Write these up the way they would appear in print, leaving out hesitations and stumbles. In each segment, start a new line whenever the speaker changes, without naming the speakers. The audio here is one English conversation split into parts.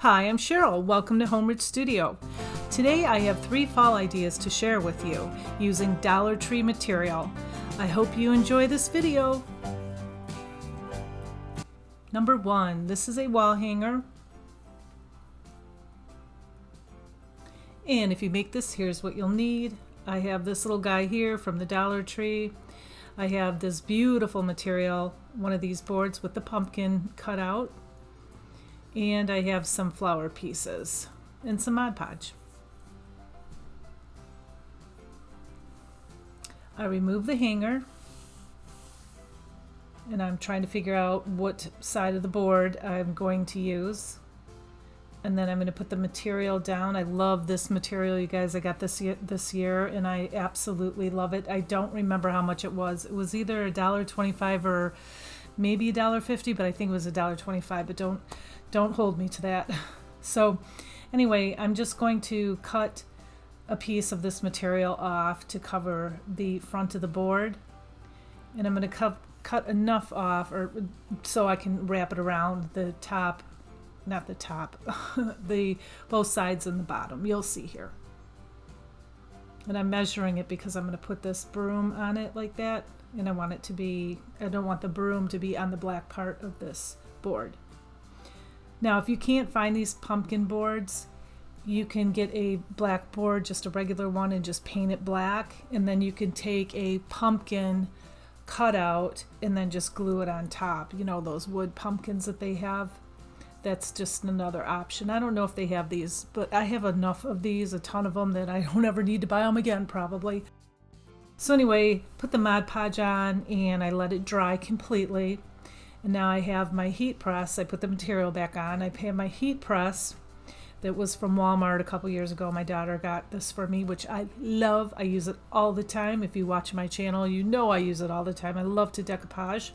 Hi, I'm Cheryl. Welcome to Homeridge Studio. Today I have 3 fall ideas to share with you using Dollar Tree material. I hope you enjoy this video. Number 1, this is a wall hanger. And if you make this, here's what you'll need. I have this little guy here from the Dollar Tree. I have this beautiful material, one of these boards with the pumpkin cut out. And I have some flower pieces and some Mod Podge. I remove the hanger and I'm trying to figure out what side of the board I'm going to use. And then I'm going to put the material down. I love this material, you guys. I got this year and I absolutely love it. I don't remember how much it was. It was either $1.25 or maybe $1.50, but I think it was $1.25, but don't hold me to that. So anyway, I'm just going to cut a piece of this material off to cover the front of the board. And I'm going to cut enough off so I can wrap it around the top, not the top, the both sides and the bottom. You'll see here. And I'm measuring it because I'm going to put this broom on it like that. And I want it to be, I don't want the broom to be on the black part of this board. Now, if you can't find these pumpkin boards, you can get a black board, just a regular one, and just paint it black. And then you can take a pumpkin cutout and then just glue it on top. You know, those wood pumpkins that they have. That's just another option. I don't know if they have these, but I have enough of these, a ton of them, that I don't ever need to buy them again, probably. So anyway, put the Mod Podge on and I let it dry completely. And now I have my heat press. I put the material back on. I have my heat press that was from Walmart a couple years ago. My daughter got this for me, which I love. I use it all the time. If you watch my channel, you know I use it all the time. I love to decoupage.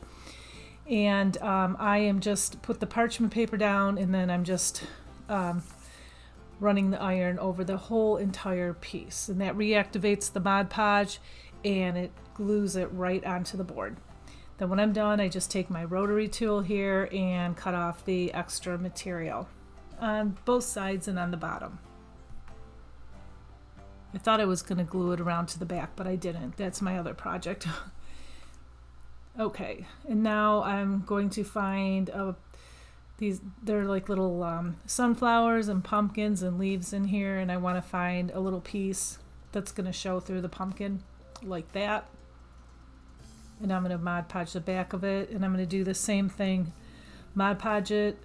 And I am just put the parchment paper down, and then I'm just running the iron over the whole entire piece. And that reactivates the Mod Podge, and it glues it right onto the board. Then when I'm done, I just take my rotary tool here and cut off the extra material on both sides and on the bottom. I thought I was going to glue it around to the back, but I didn't. That's my other project. Okay, and now I'm going to find they're like little sunflowers and pumpkins and leaves in here, and I want to find a little piece that's going to show through the pumpkin like that. And I'm going to Mod Podge the back of it, and I'm going to do the same thing, Mod Podge it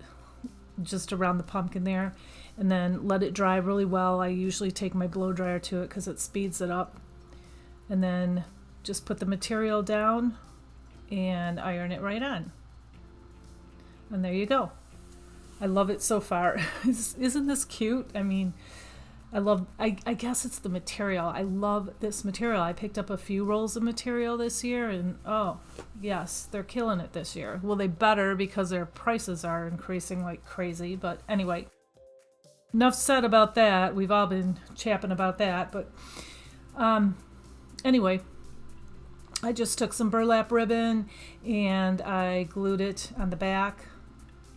just around the pumpkin there, and then let it dry really well. I usually take my blow dryer to it because it speeds it up, and then just put the material down and iron it right on. And there you go. I love it so far. Isn't this cute? I mean, I guess it's the material. I love this material. I picked up a few rolls of material this year, and oh yes, they're killing it this year. Well, they better, because their prices are increasing like crazy. But anyway, enough said about that. We've all been chapping about that. But anyway, I just took some burlap ribbon and I glued it on the back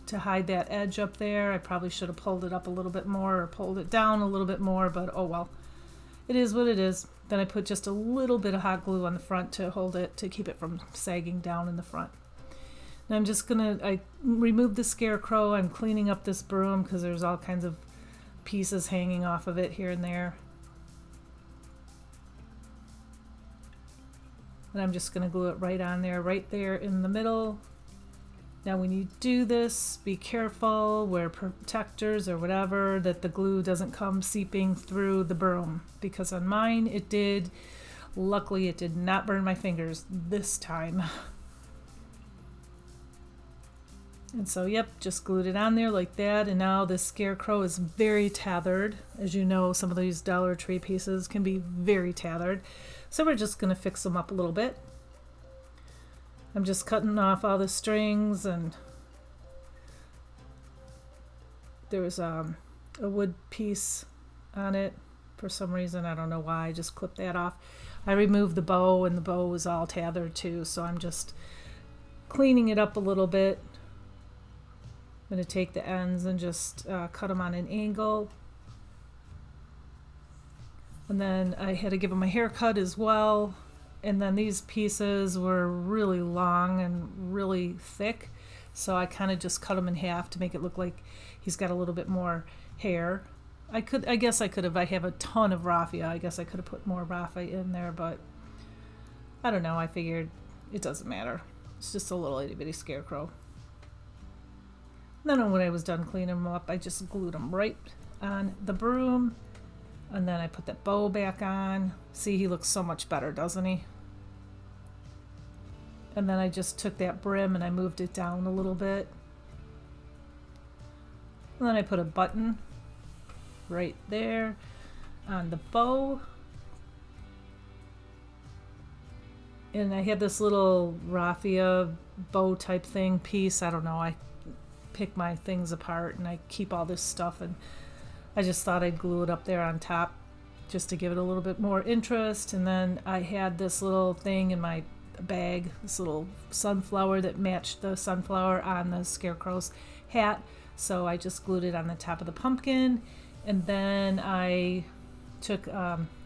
to hide that edge up there. I probably should have pulled it up a little bit more or pulled it down a little bit more, but oh well. It is what it is. Then I put just a little bit of hot glue on the front to hold it, to keep it from sagging down in the front. Now I'm just I removed the scarecrow. I'm cleaning up this broom because there's all kinds of pieces hanging off of it here and there. And I'm just going to glue it right on there, right there in the middle. Now when you do this, be careful, wear protectors or whatever, that the glue doesn't come seeping through the broom, because on mine it did. Luckily it did not burn my fingers this time. And so yep, just glued it on there like that, and now this scarecrow is very tethered. As you know, some of these Dollar Tree pieces can be very tethered. So we're just going to fix them up a little bit. I'm just cutting off all the strings, and there was a wood piece on it for some reason. I don't know why. I just clipped that off. I removed the bow, and the bow was all tethered too, so I'm just cleaning it up a little bit. I'm going to take the ends and just cut them on an angle. And then I had to give them a haircut as well. And then these pieces were really long and really thick, so I kind of just cut them in half to make it look like he's got a little bit more hair. I guess I could have, I have a ton of raffia, I guess I could have put more raffia in there, but I don't know, I figured it doesn't matter. It's just a little itty bitty scarecrow. Then when I was done cleaning them up, I just glued them right on the broom, and then I put that bow back on. See, he looks so much better, doesn't he? And then I just took that brim and I moved it down a little bit. And then I put a button right there on the bow. And I had this little raffia bow type thing piece. I don't know, I pick my things apart and I keep all this stuff, and I just thought I'd glue it up there on top just to give it a little bit more interest. And then I had this little thing in my bag, this little sunflower that matched the sunflower on the scarecrow's hat, so I just glued it on the top of the pumpkin. And then I took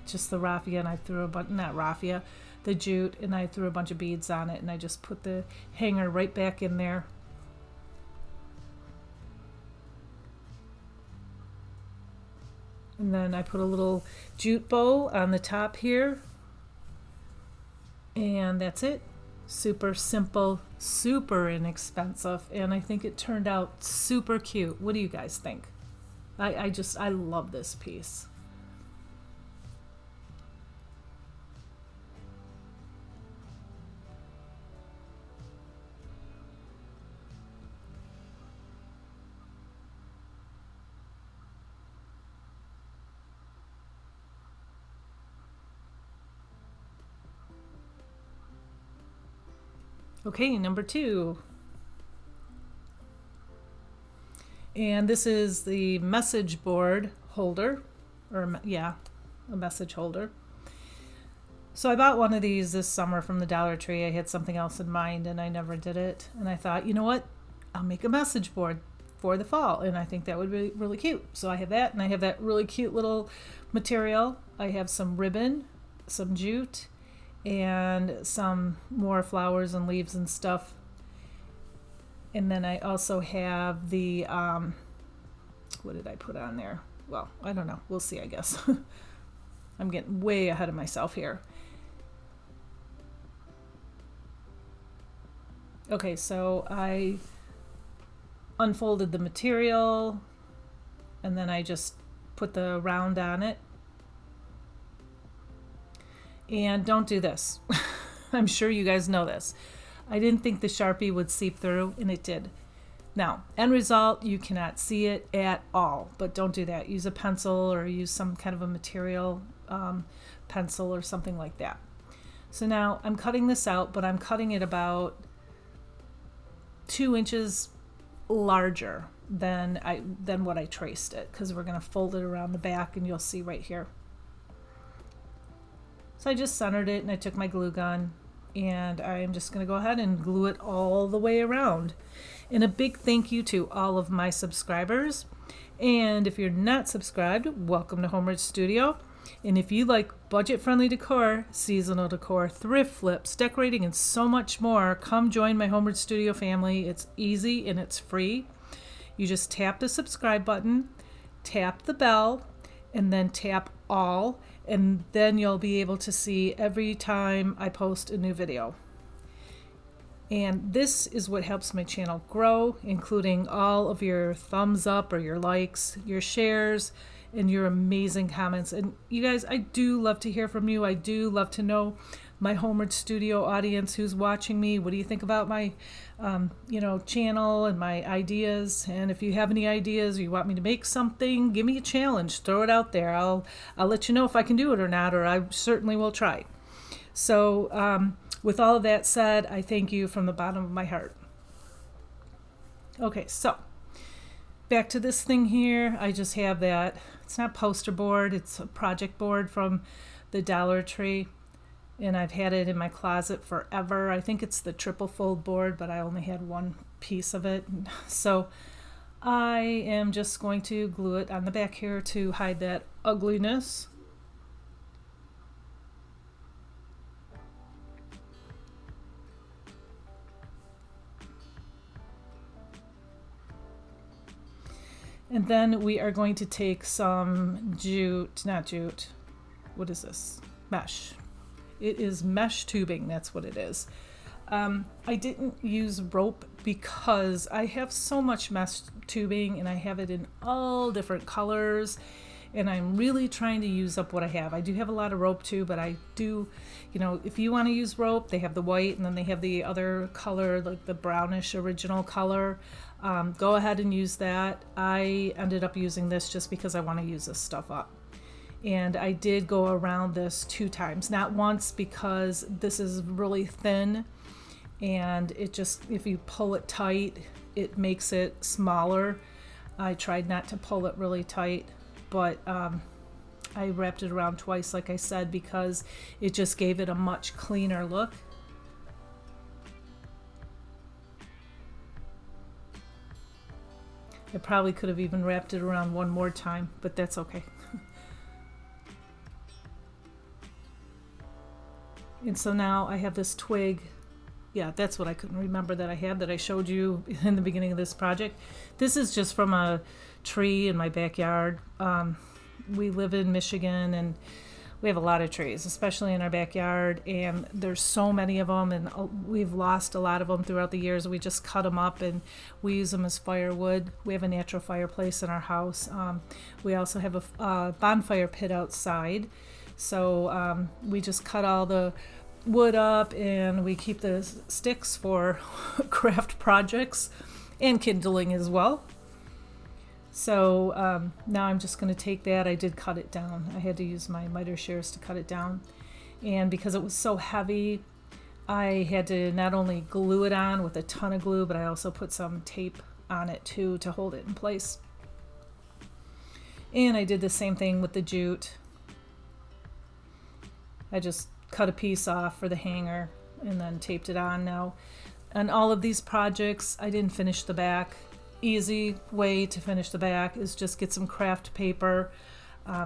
just the raffia and I threw a bunch, not raffia, the jute, and I threw a bunch of beads on it, and I just put the hanger right back in there. And then I put a little jute bow on the top here. And that's it. Super simple, super inexpensive, and I think it turned out super cute. What do you guys think? I love this piece. Okay, number 2. And this is the message board holder, or yeah, a message holder. So I bought one of these this summer from the Dollar Tree. I had something else in mind and I never did it. And I thought, you know what? I'll make a message board for the fall, and I think that would be really cute. So I have that, and I have that really cute little material. I have some ribbon, some jute, and some more flowers and leaves and stuff. And then I also have the what did I put on there? Well, I don't know, we'll see, I guess. I'm getting way ahead of myself here. Okay, so I unfolded the material and then I just put the round on it. And don't do this. I'm sure you guys know this. I didn't think the Sharpie would seep through, and it did. Now, end result, you cannot see it at all, but don't do that. Use a pencil or use some kind of a material pencil or something like that. So now I'm cutting this out, but I'm cutting it about 2 inches larger than what I traced it, because we're going to fold it around the back, and you'll see right here. So I just centered it, and I took my glue gun, and I'm just going to go ahead and glue it all the way around. And a big thank you to all of my subscribers. And if you're not subscribed, welcome to Homeward Studio. And if you like budget-friendly decor, seasonal decor, thrift flips, decorating, and so much more, come join my Homeward Studio family. It's easy and it's free. You just tap the subscribe button, tap the bell, and then tap all, and then you'll be able to see every time I post a new video. And this is what helps my channel grow, including all of your thumbs up or your likes, your shares, and your amazing comments. And you guys, I do love to hear from you. I do love to know my Homeward Studio audience who's watching me. What do you think about my channel and my ideas? And if you have any ideas or you want me to make something, give me a challenge, throw it out there. I'll let you know if I can do it or not, or I certainly will try. So with all of that said, I thank you from the bottom of my heart. Okay, so back to this thing here. I just have that, it's not poster board, it's a project board from the Dollar Tree. And I've had it in my closet forever. I think it's the triple fold board, but I only had one piece of it. So I am just going to glue it on the back here to hide that ugliness. And then we are going to take some jute, not jute, what is this? Mesh. It is mesh tubing, that's what it is. I didn't use rope because I have so much mesh tubing and I have it in all different colors, and I'm really trying to use up what I have. I do have a lot of rope too, but I do, you know, if you want to use rope, they have the white and then they have the other color, like the brownish original color. Go ahead and use that. I ended up using this just because I want to use this stuff up. And I did go around this 2 times, not once because this is really thin and it just, if you pull it tight, it makes it smaller. I tried not to pull it really tight, but I wrapped it around twice, like I said, because it just gave it a much cleaner look. I probably could have even wrapped it around one more time, but that's okay. And so now I have this twig. Yeah, that's what I couldn't remember that I had, that I showed you in the beginning of this project. This is just from a tree in my backyard. We live in Michigan and we have a lot of trees, especially in our backyard, and there's so many of them, and we've lost a lot of them throughout the years. We just cut them up and we use them as firewood. We have a natural fireplace in our house. We also have a bonfire pit outside, so we just cut all the wood up and we keep the sticks for craft projects and kindling as well. So now I'm just going to take that. I did cut it down. I had to use my miter shears to cut it down. And because it was so heavy, I had to not only glue it on with a ton of glue, but I also put some tape on it too to hold it in place. And I did the same thing with the jute. I just cut a piece off for the hanger and then taped it on. Now, on all of these projects, I didn't finish the back. Easy way to finish the back is just get some craft paper.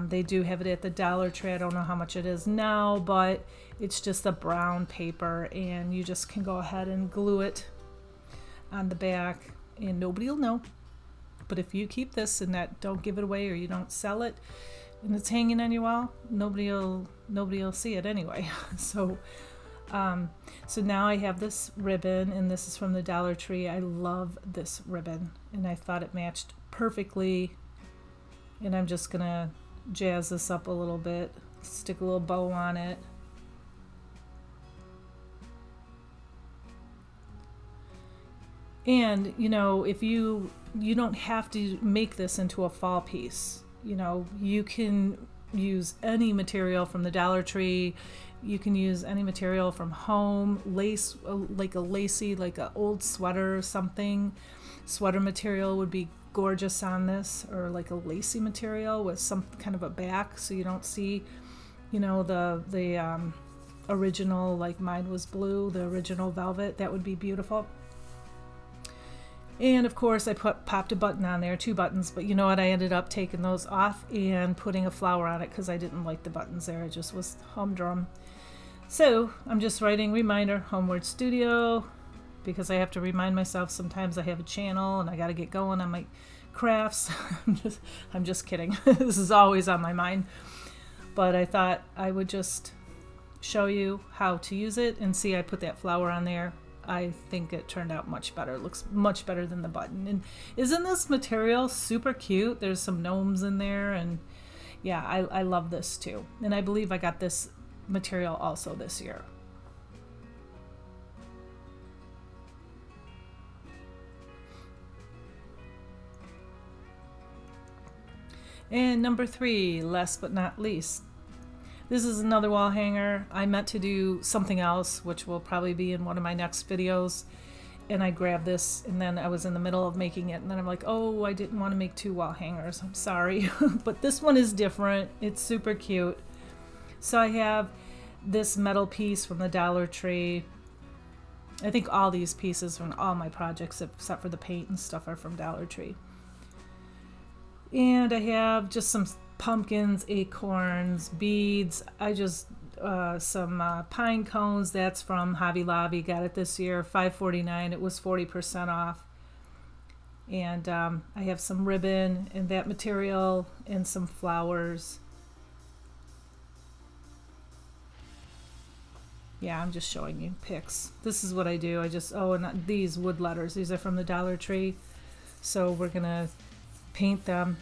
They do have it at the Dollar Tree. I don't know how much it is now, but it's just a brown paper, and you just can go ahead and glue it on the back, and nobody will know. But if you keep this and don't give it away, or you don't sell it, and it's hanging on your wall, nobody will see it anyway. So now I have this ribbon, and this is from the Dollar Tree. I love this ribbon, and I thought it matched perfectly. And I'm just gonna jazz this up a little bit, stick a little bow on it. And you know, if you don't have to make this into a fall piece. You know, you can use any material from the Dollar Tree. You can use any material from home, lace, like a lacy, like an old sweater or something. Sweater material would be gorgeous on this, or like a lacy material with some kind of a back so you don't see, you know, the original, like mine was blue, the original velvet. That would be beautiful. And of course I popped a button on there, 2 buttons, but you know what, I ended up taking those off and putting a flower on it because I didn't like the buttons there. It just was humdrum. So I'm just writing reminder, Homeward Studio, because I have to remind myself sometimes I have a channel and I got to get going on my crafts. I'm just kidding. This is always on my mind. But I thought I would just show you how to use it, and see, I put that flower on there. I think it turned out much better. It looks much better than the button. And isn't this material super cute? There's some gnomes in there, and yeah, I love this too. And I believe I got this material also this year. And number 3, last but not least, this is another wall hanger. I meant to do something else, which will probably be in one of my next videos. And I grabbed this, and then I was in the middle of making it, and then I'm like, oh, I didn't want to make 2 wall hangers. I'm sorry. But this one is different. It's super cute. So I have this metal piece from the Dollar Tree. I think all these pieces from all my projects, except for the paint and stuff, are from Dollar Tree. And I have just some pumpkins, acorns, beads. I just some pine cones. That's from Hobby Lobby. Got it this year, $5.49. It was 40% off. And I have some ribbon and that material and some flowers. Yeah, I'm just showing you pics. This is what I do. I just, and these wood letters. These are from the Dollar Tree. So we're going to paint them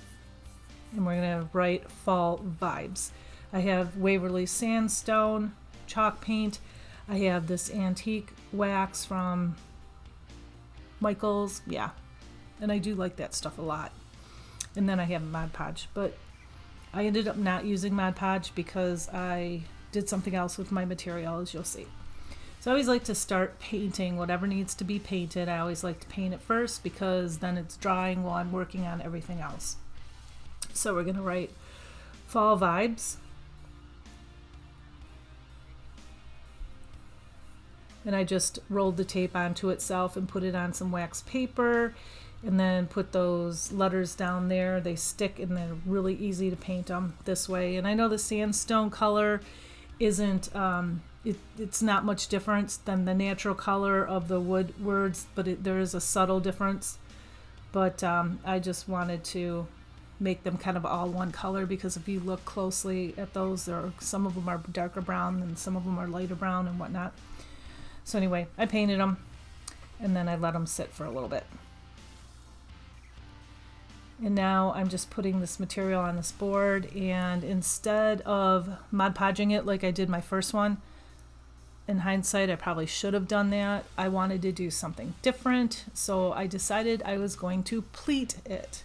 and we're going to write fall vibes. I have Waverly Sandstone chalk paint. I have this antique wax from Michael's. Yeah, and I do like that stuff a lot. And then I have Mod Podge, but I ended up not using Mod Podge because I did something else with my material, as you'll see. So I always like to start painting whatever needs to be painted. I always like to paint it first because then it's drying while I'm working on everything else. So we're going to write fall vibes. And I just rolled the tape onto itself and put it on some wax paper and then put those letters down there. They stick and they're really easy to paint them this way. And I know the sandstone color isn't, it's not much difference than the natural color of the wood words, but there is a subtle difference. But I just wanted to make them kind of all one color because if you look closely at those, some of them are darker brown and some of them are lighter brown and whatnot. So anyway, I painted them and then I let them sit for a little bit. And now I'm just putting this material on this board, and instead of Mod Podging it like I did my first one, in hindsight I probably should have done that. I wanted to do something different, so I decided I was going to pleat it.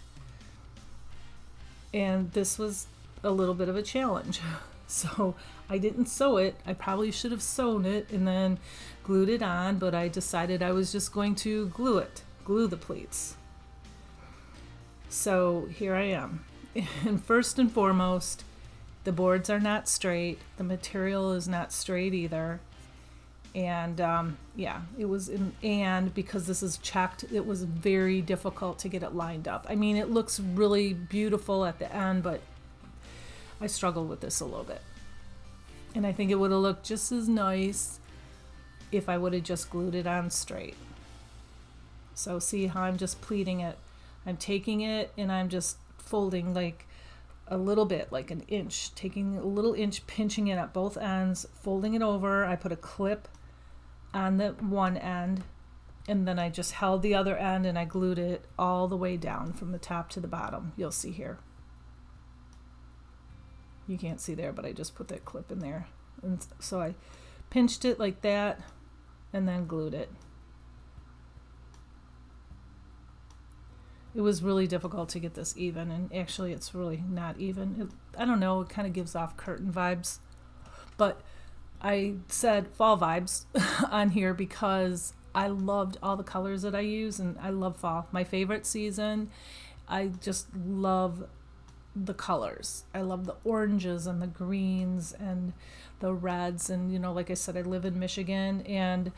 And this was a little bit of a challenge. So I didn't sew it. I probably should have sewn it and then glued it on, but I decided I was just going to glue the pleats. So here I am. And first and foremost, the boards are not straight. The material is not straight either. And and because this is checked, it was very difficult to get it lined up. I mean, it looks really beautiful at the end, but I struggled with this a little bit. And I think it would have looked just as nice if I would have just glued it on straight. So see how I'm just pleating it. I'm taking it and I'm just folding like a little bit, like an inch, taking a little inch, pinching it at both ends, folding it over. I put a clip on the one end and then I just held the other end and I glued it all the way down from the top to the bottom. You'll see here. You can't see there, but I just put that clip in there. And so I pinched it like that and then glued it. It was really difficult to get this even, and actually it's really not even. I don't know, it kind of gives off curtain vibes. But I said fall vibes on here because I loved all the colors that I use, and I love fall. My favorite season. I just love the colors. I love the oranges and the greens and the reds, and like I said, I live in Michigan, and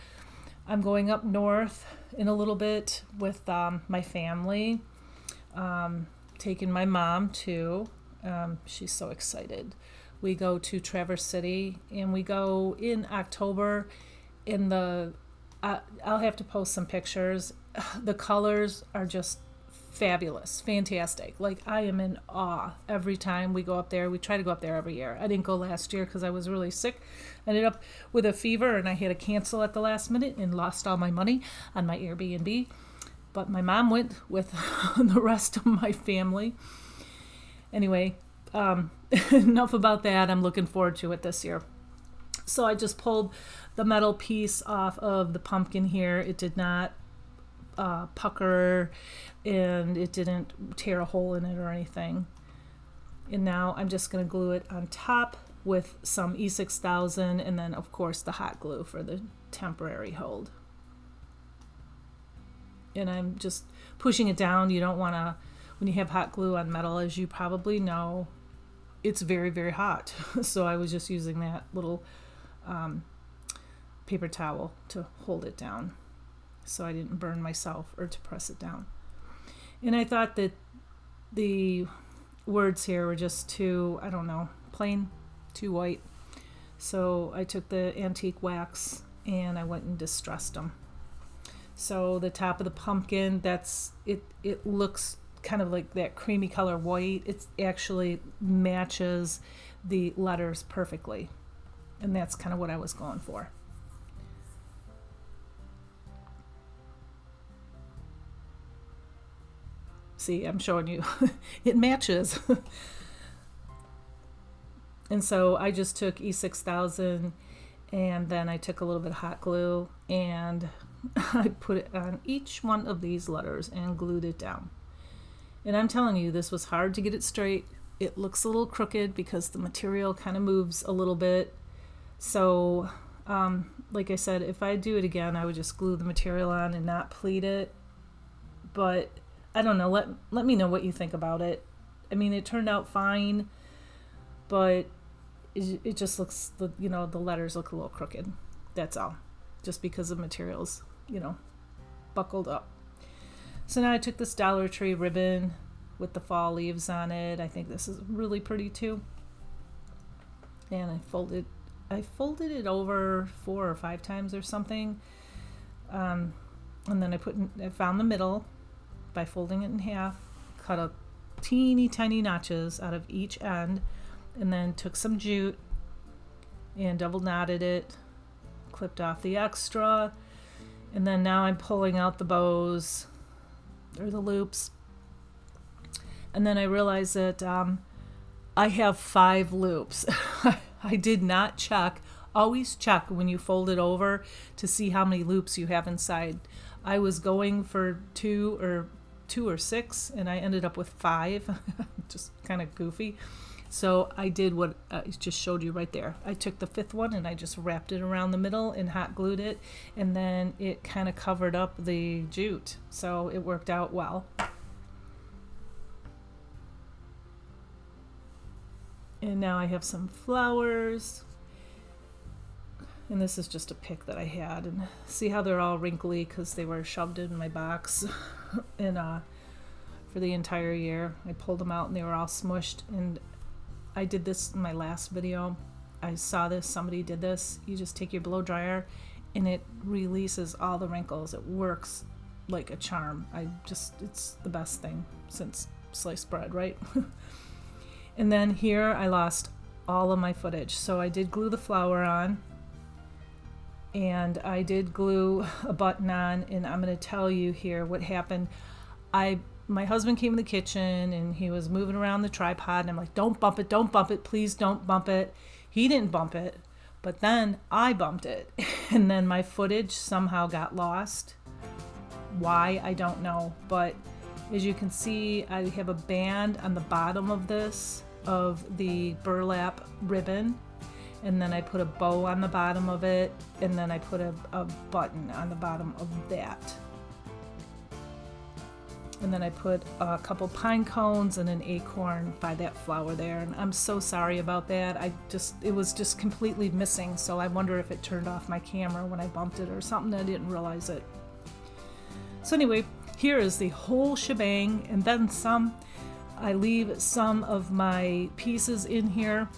I'm going up north in a little bit with my family, taking my mom too. She's so excited. We go to Traverse City, and we go in October. I'll have to post some pictures. The colors are just fabulous, fantastic. Like, I am in awe every time we go up there. We try to go up there every year. I didn't go last year because I was really sick. I ended up with a fever and I had to cancel at the last minute and lost all my money on my Airbnb. But my mom went with the rest of my family. Anyway, enough about that. I'm looking forward to it this year. So I just pulled the metal piece off of the pumpkin here. It did not pucker, and it didn't tear a hole in it or anything. And now I'm just going to glue it on top with some E6000 and then of course the hot glue for the temporary hold. And I'm just pushing it down. You don't want to, when you have hot glue on metal, as you probably know, it's very, very hot. So I was just using that little paper towel to hold it down so I didn't burn myself or to press it down. And I thought that the words here were just too, I don't know, plain, too white. So I took the antique wax and I went and distressed them. So the top of the pumpkin, it looks kind of like that creamy color white. It actually matches the letters perfectly. And that's kind of what I was going for. See, I'm showing you. It matches. And so I just took E6000 and then I took a little bit of hot glue and I put it on each one of these letters and glued it down. And I'm telling you, this was hard to get it straight. It looks a little crooked because the material kind of moves a little bit. So, like I said, if I do it again, I would just glue the material on and not pleat it. But I don't know, let me know what you think about it. I mean, it turned out fine, but it just looks, the letters look a little crooked. That's all. Just because the material's, buckled up. So now I took this Dollar Tree ribbon with the fall leaves on it. I think this is really pretty too. And I folded it over 4 or 5 times or something. And then I found the middle by folding it in half, cut a teeny tiny notches out of each end, and then took some jute and double knotted it, clipped off the extra, and then now I'm pulling out the bows or the loops. And then I realized that I have 5 loops. I did not check. Always check when you fold it over to see how many loops you have inside. I was going for 2 or 6 and I ended up with 5. Just kind of goofy. So I did what I just showed you right there. I took the 5th one and I just wrapped it around the middle and hot glued it, and then it kind of covered up the jute. So it worked out well. And now I have some flowers. And this is just a pick that I had. And see how they're all wrinkly because they were shoved in my box and for the entire year. I pulled them out and they were all smushed. And I did this in my last video. I saw this, somebody did this. You just take your blow dryer and it releases all the wrinkles. It works like a charm. It's the best thing since sliced bread, right? And then here I lost all of my footage. So I did glue the flower on and I did glue a button on, and I'm going to tell you here what happened. My husband came in the kitchen and he was moving around the tripod and I'm like, don't bump it, please don't bump it. He didn't bump it, but then I bumped it and then my footage somehow got lost. Why, I don't know, but as you can see, I have a band on the bottom of this of the burlap ribbon, and then I put a bow on the bottom of it, and then I put a button on the bottom of that. And then I put a couple pine cones and an acorn by that flower there. And I'm so sorry about that. It was just completely missing. So I wonder if it turned off my camera when I bumped it or something. I didn't realize it. So anyway, here is the whole shebang and then some. I leave some of my pieces in here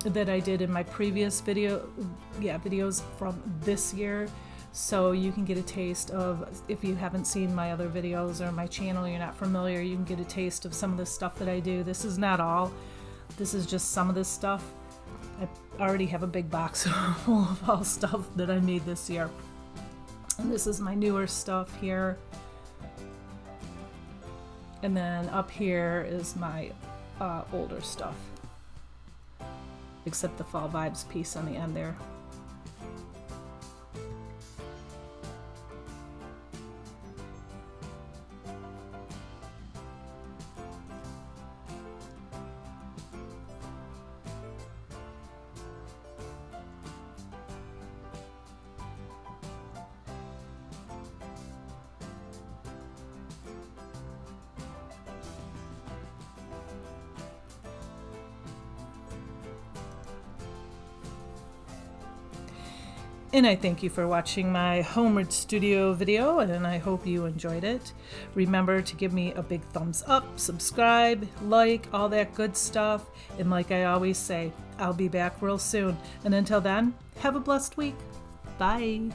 that I did in my previous videos from this year. So you can get a taste of, if you haven't seen my other videos or my channel, you're not familiar, you can get a taste of some of the stuff that I do. This is not all. This is just some of this stuff. I already have a big box full of all stuff that I made this year. And this is my newer stuff here. And then up here is my older stuff. Except the Fall Vibes piece on the end there. And I thank you for watching my Homeward Studio video, and I hope you enjoyed it. Remember to give me a big thumbs up, subscribe, like, all that good stuff. And like I always say, I'll be back real soon. And until then, have a blessed week. Bye.